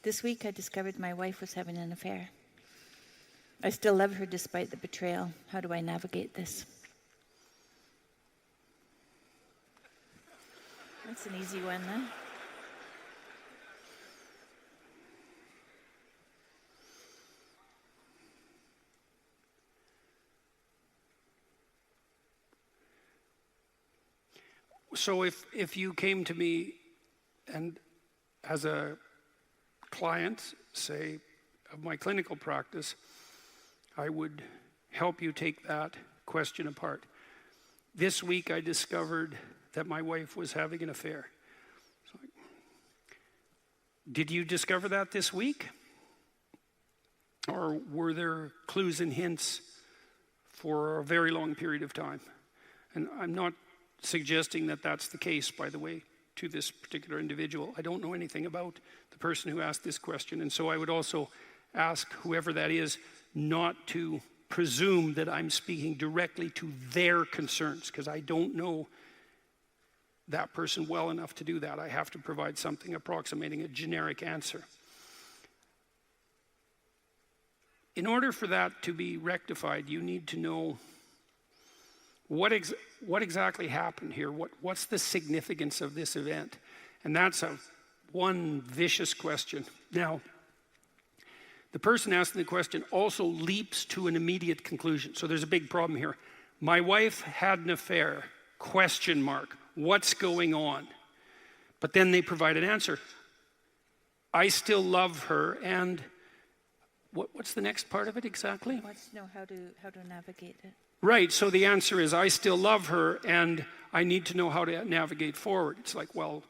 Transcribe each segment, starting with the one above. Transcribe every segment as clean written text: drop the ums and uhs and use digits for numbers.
This week I discovered my wife was having an affair. I still love her despite the betrayal. How do I navigate this? That's an easy one, huh? So if you came to me and as a client, say, of my clinical practice, I would help you take that question apart. This week I discovered that my wife was having an affair. So, did you discover that this week? Or were there clues and hints for a very long period of time? And I'm not suggesting that that's the case, by the way, to this particular individual. I don't know anything about the person who asked this question, and so I would also ask whoever that is not to presume that I'm speaking directly to their concerns, because I don't know that person well enough to do that. I have to provide something approximating a generic answer. In order for that to be rectified, you need to know what exactly happened here. What's the significance of this event? And that's one vicious question. Now, the person asking the question also leaps to an immediate conclusion. So there's a big problem here. My wife had an affair, question mark. What's going on? But then they provide an answer. I still love her, and what's the next part of it exactly? He wants to know how to navigate it. Right, so the answer is I still love her and I need to know how to navigate forward. It's like, well,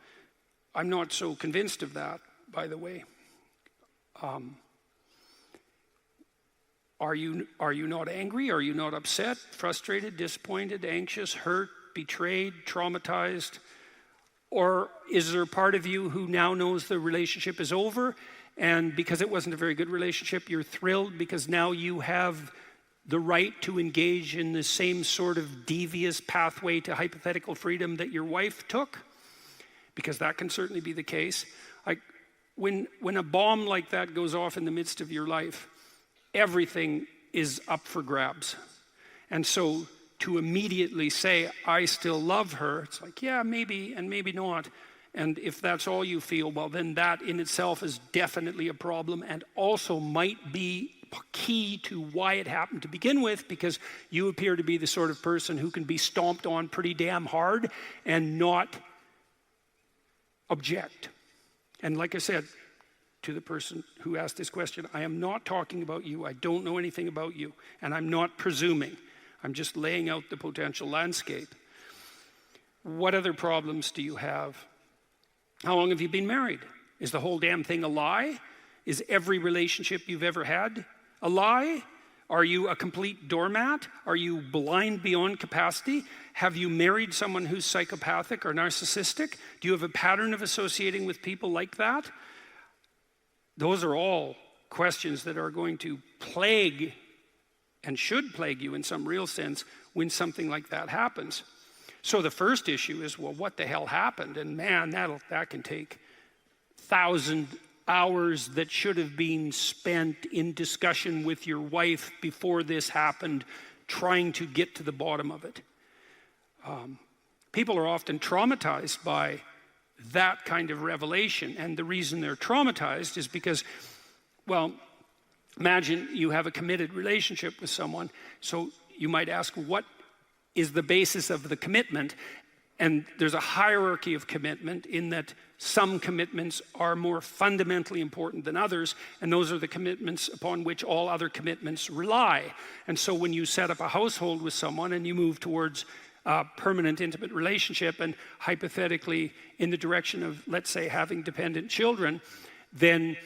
I'm not so convinced of that, by the way. Are you not angry? Are you not upset, frustrated, disappointed, anxious, hurt, betrayed, traumatized? Or is there a part of you who now knows the relationship is over, and because it wasn't a very good relationship, you're thrilled because now you have the right to engage in the same sort of devious pathway to hypothetical freedom that your wife took? Because that can certainly be the case. When a bomb like that goes off in the midst of your life, everything is up for grabs. And so to immediately say, I still love her, it's like, yeah, maybe and maybe not. And if that's all you feel, well, then that in itself is definitely a problem and also might be key to why it happened to begin with, because you appear to be the sort of person who can be stomped on pretty damn hard and not object. And like I said to the person who asked this question, I am not talking about you. I don't know anything about you, and I'm not presuming. I'm just laying out the potential landscape. What other problems do you have? How long have you been married? Is the whole damn thing a lie? Is every relationship you've ever had a lie? Are you a complete doormat? Are you blind beyond capacity? Have you married someone who's psychopathic or narcissistic? Do you have a pattern of associating with people like that? Those are all questions that are going to plague and should plague you in some real sense when something like that happens. So the first issue is, well, what the hell happened? And man, that can take 1,000 hours that should have been spent in discussion with your wife before this happened, trying to get to the bottom of it. People are often traumatized by that kind of revelation, and the reason they're traumatized is because, well, imagine you have a committed relationship with someone, so you might ask, what is the basis of the commitment? And there's a hierarchy of commitment in that some commitments are more fundamentally important than others, and those are the commitments upon which all other commitments rely. And so when you set up a household with someone and you move towards a permanent intimate relationship and hypothetically in the direction of, let's say, having dependent children, then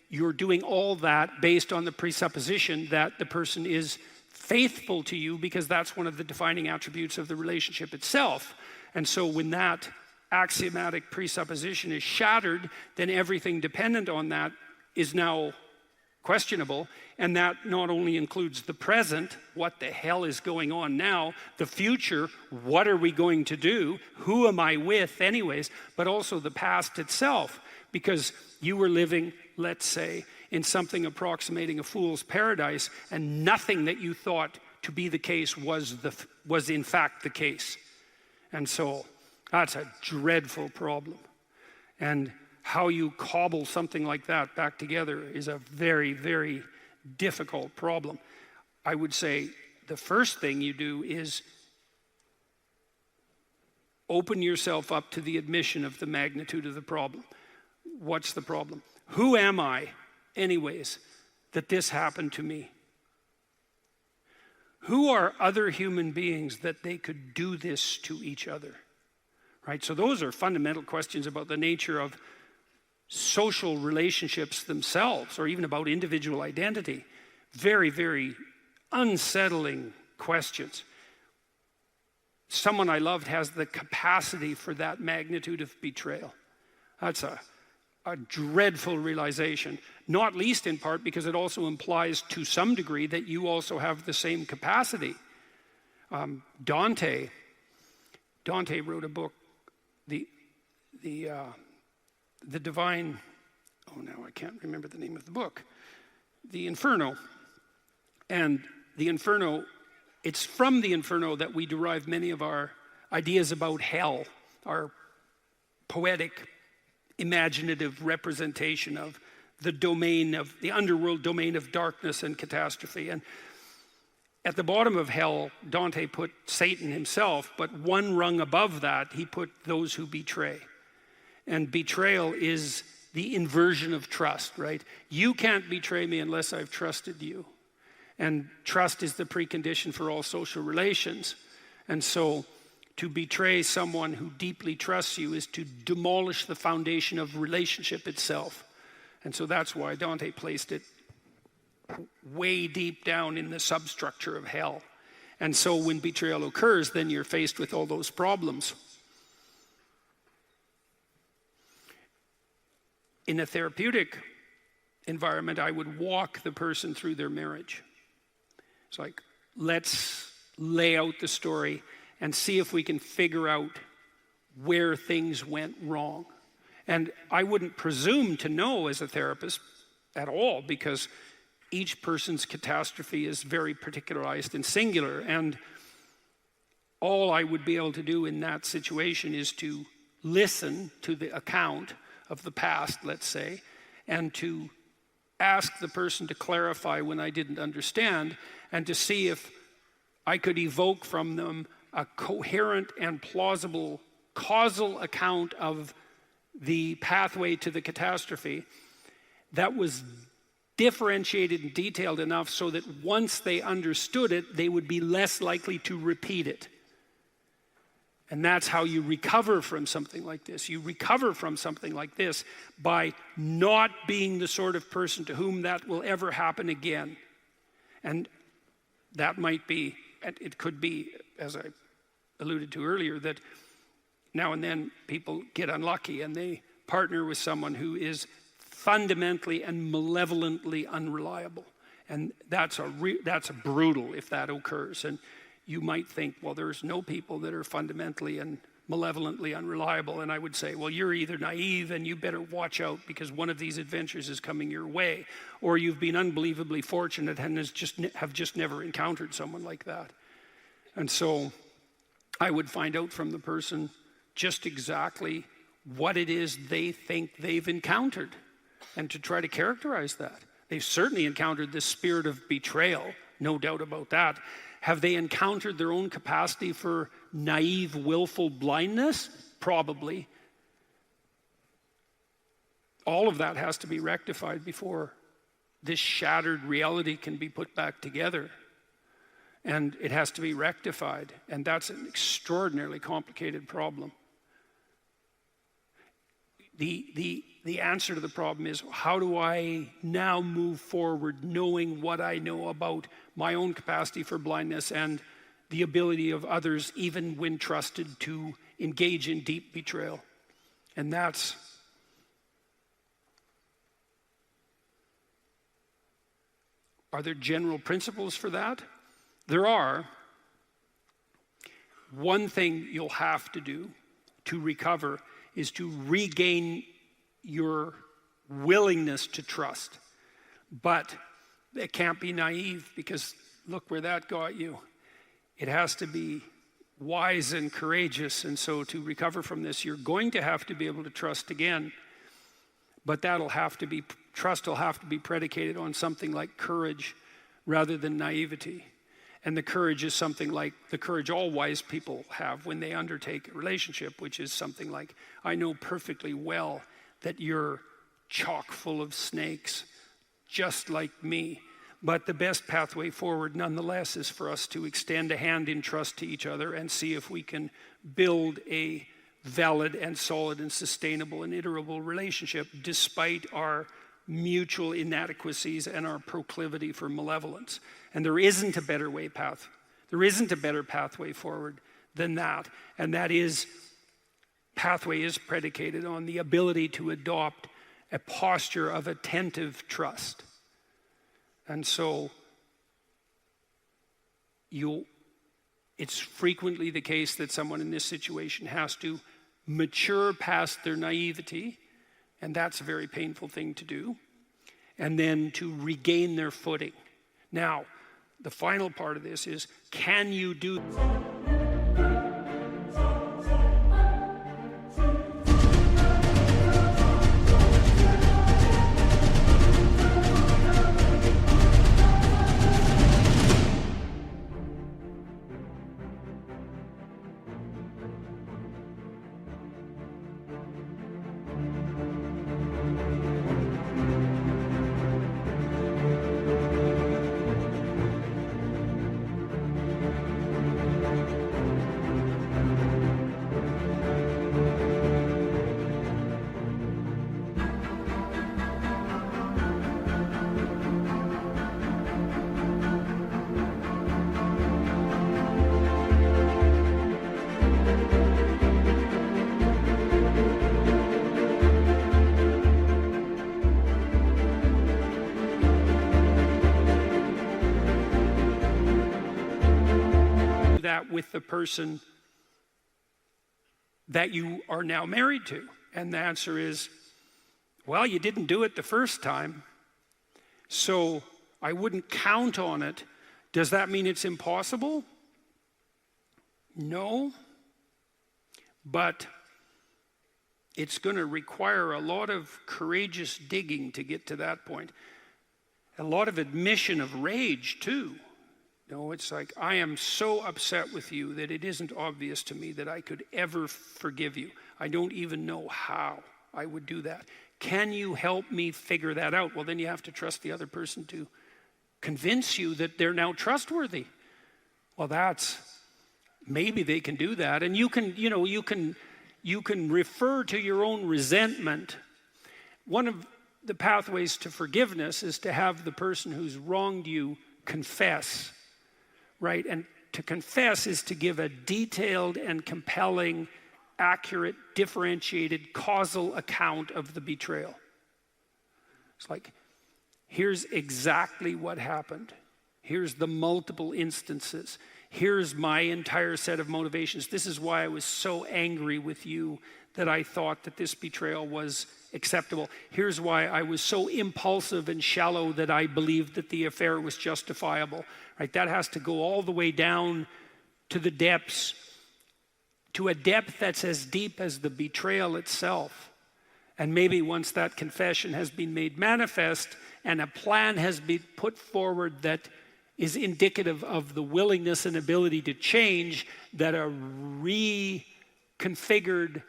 you're doing all that based on the presupposition that the person is faithful to you, because that's one of the defining attributes of the relationship itself. And so when that axiomatic presupposition is shattered, then everything dependent on that is now questionable. And that not only includes the present, what the hell is going on now, the future, what are we going to do, who am I with anyways, but also the past itself. because you were living, let's say, in something approximating a fool's paradise, and nothing that you thought to be the case was in fact the case. And so that's a dreadful problem. And how you cobble something like that back together is a very, very difficult problem. I would say the first thing you do is open yourself up to the admission of the magnitude of the problem. What's the problem? Who am I, anyways, that this happened to me? Who are other human beings that they could do this to each other? Right? So those are fundamental questions about the nature of social relationships themselves, or even about individual identity. Very, very unsettling questions. Someone I loved has the capacity for that magnitude of betrayal. That's a dreadful realization, not least in part because it also implies to some degree that you also have the same capacity. Dante wrote a book, the Divine, oh now I can't remember the name of the book, the Inferno. And the Inferno, it's from the Inferno that we derive many of our ideas about hell, our poetic, imaginative representation of the domain of the underworld domain of darkness and catastrophe. And at the bottom of hell, Dante put Satan himself, but one rung above that, he put those who betray. And betrayal is the inversion of trust, right? You can't betray me unless I've trusted you. And trust is the precondition for all social relations. And so to betray someone who deeply trusts you is to demolish the foundation of relationship itself. And so that's why Dante placed it way deep down in the substructure of hell. And so when betrayal occurs, then you're faced with all those problems. In a therapeutic environment, I would walk the person through their marriage. It's like, let's lay out the story and see if we can figure out where things went wrong. And I wouldn't presume to know as a therapist at all, because each person's catastrophe is very particularized and singular. And all I would be able to do in that situation is to listen to the account of the past, let's say, and to ask the person to clarify when I didn't understand, and to see if I could evoke from them a coherent and plausible causal account of the pathway to the catastrophe that was differentiated and detailed enough so that once they understood it, they would be less likely to repeat it. And that's how you recover from something like this. You recover from something like this by not being the sort of person to whom that will ever happen again. And that might be, it could be, as I alluded to earlier, that now and then people get unlucky and they partner with someone who is fundamentally and malevolently unreliable. And that's brutal if that occurs. And you might think, well, there's no people that are fundamentally and malevolently unreliable. And I would say, well, you're either naive and you better watch out because one of these adventures is coming your way, or you've been unbelievably fortunate and have just never encountered someone like that. And so I would find out from the person just exactly what it is they think they've encountered and to try to characterize that. They've certainly encountered this spirit of betrayal, no doubt about that. Have they encountered their own capacity for naive, willful blindness? Probably. All of that has to be rectified before this shattered reality can be put back together. And it has to be rectified. And that's an extraordinarily complicated problem. The answer to the problem is, how do I now move forward knowing what I know about my own capacity for blindness and the ability of others, even when trusted, to engage in deep betrayal? And that's are there general principles for that? There are. One thing you'll have to do to recover is to regain your willingness to trust. But it can't be naive, because look where that got you. It has to be wise and courageous. And so to recover from this, you're going to have to be able to trust again. But trust will have to be predicated on something like courage rather than naivety. And the courage is something like the courage all wise people have when they undertake a relationship, which is something like, I know perfectly well that you're chock full of snakes, just like me. But the best pathway forward, nonetheless, is for us to extend a hand in trust to each other and see if we can build a valid and solid and sustainable and iterable relationship despite our mutual inadequacies and our proclivity for malevolence. And there isn't a better pathway forward than that. And pathway is predicated on the ability to adopt a posture of attentive trust. And so it's frequently the case that someone in this situation has to mature past their naivety, and that's a very painful thing to do, and then to regain their footing. Now, the final part of this is, can you do that with the person that you are now married to? And the answer is, well, you didn't do it the first time, so I wouldn't count on it. Does that mean it's impossible? No, but it's going to require a lot of courageous digging to get to that point. A lot of admission of rage, too. No, it's like, I am so upset with you that it isn't obvious to me that I could ever forgive you. I don't even know how I would do that. Can you help me figure that out? Well, then you have to trust the other person to convince you that they're now trustworthy. Well, maybe they can do that. And you can refer to your own resentment. One of the pathways to forgiveness is to have the person who's wronged you confess. Right? And to confess is to give a detailed and compelling, accurate, differentiated, causal account of the betrayal. It's like, here's exactly what happened. Here's the multiple instances. Here's my entire set of motivations. This is why I was so angry with you that I thought that this betrayal was acceptable. Here's why I was so impulsive and shallow that I believed that the affair was justifiable. Right? That has to go all the way down to the depths, to a depth that's as deep as the betrayal itself. And maybe once that confession has been made manifest and a plan has been put forward that is indicative of the willingness and ability to change, that a reconfigured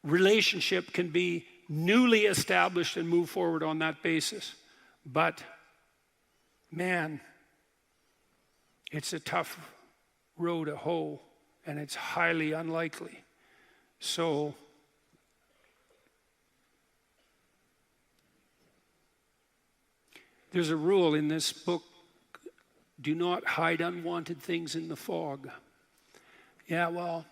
relationship can be newly established and move forward on that basis. But, man, it's a tough row to hoe, and it's highly unlikely. So, there's a rule in this book: do not hide unwanted things in the fog. Yeah, well,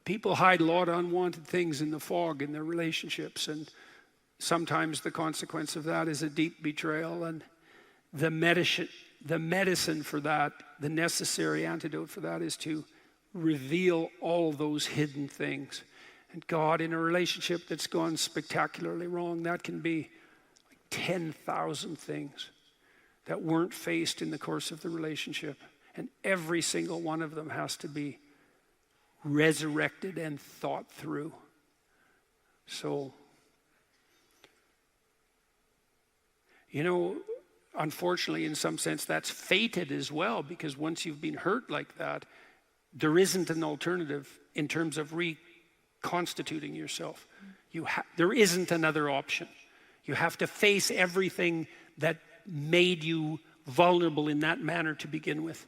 people hide a lot of unwanted things in the fog in their relationships, and sometimes the consequence of that is a deep betrayal. And the medicine for that, the necessary antidote for that, is to reveal all those hidden things And God, in a relationship that's gone spectacularly wrong, that can be like 10,000 things that weren't faced in the course of the relationship. And every single one of them has to be resurrected and thought through. So, unfortunately, in some sense, that's fated as well, because once you've been hurt like that, there isn't an alternative in terms of reconstituting yourself. There isn't another option. You have to face everything that made you vulnerable in that manner to begin with.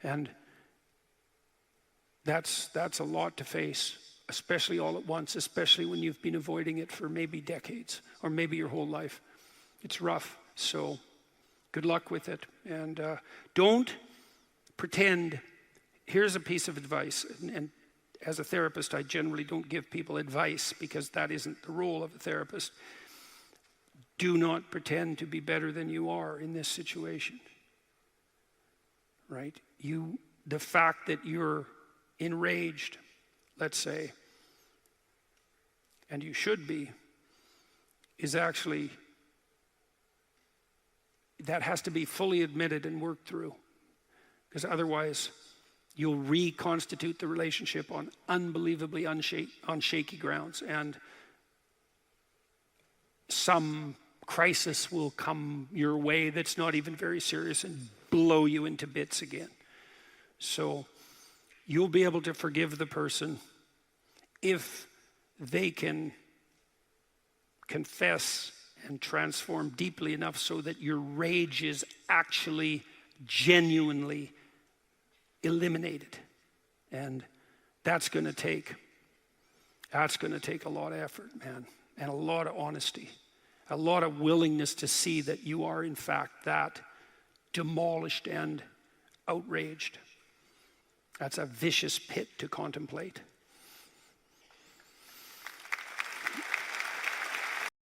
And that's a lot to face, especially all at once, especially when you've been avoiding it for maybe decades or maybe your whole life. It's rough, so good luck with it. And don't pretend. Here's a piece of advice, and as a therapist, I generally don't give people advice because that isn't the role of a therapist. Do not pretend to be better than you are in this situation. Right? The fact that you're enraged, let's say, and you should be, is actually, that has to be fully admitted and worked through. Because otherwise, you'll reconstitute the relationship on unbelievably on shaky grounds, and some crisis will come your way that's not even very serious and blow you into bits again. So you'll be able to forgive the person if they can confess and transform deeply enough so that your rage is actually genuinely eliminated. And that's going to take a lot of effort, man, and a lot of honesty, a lot of willingness to see that you are in fact that demolished and outraged. That's a vicious pit to contemplate.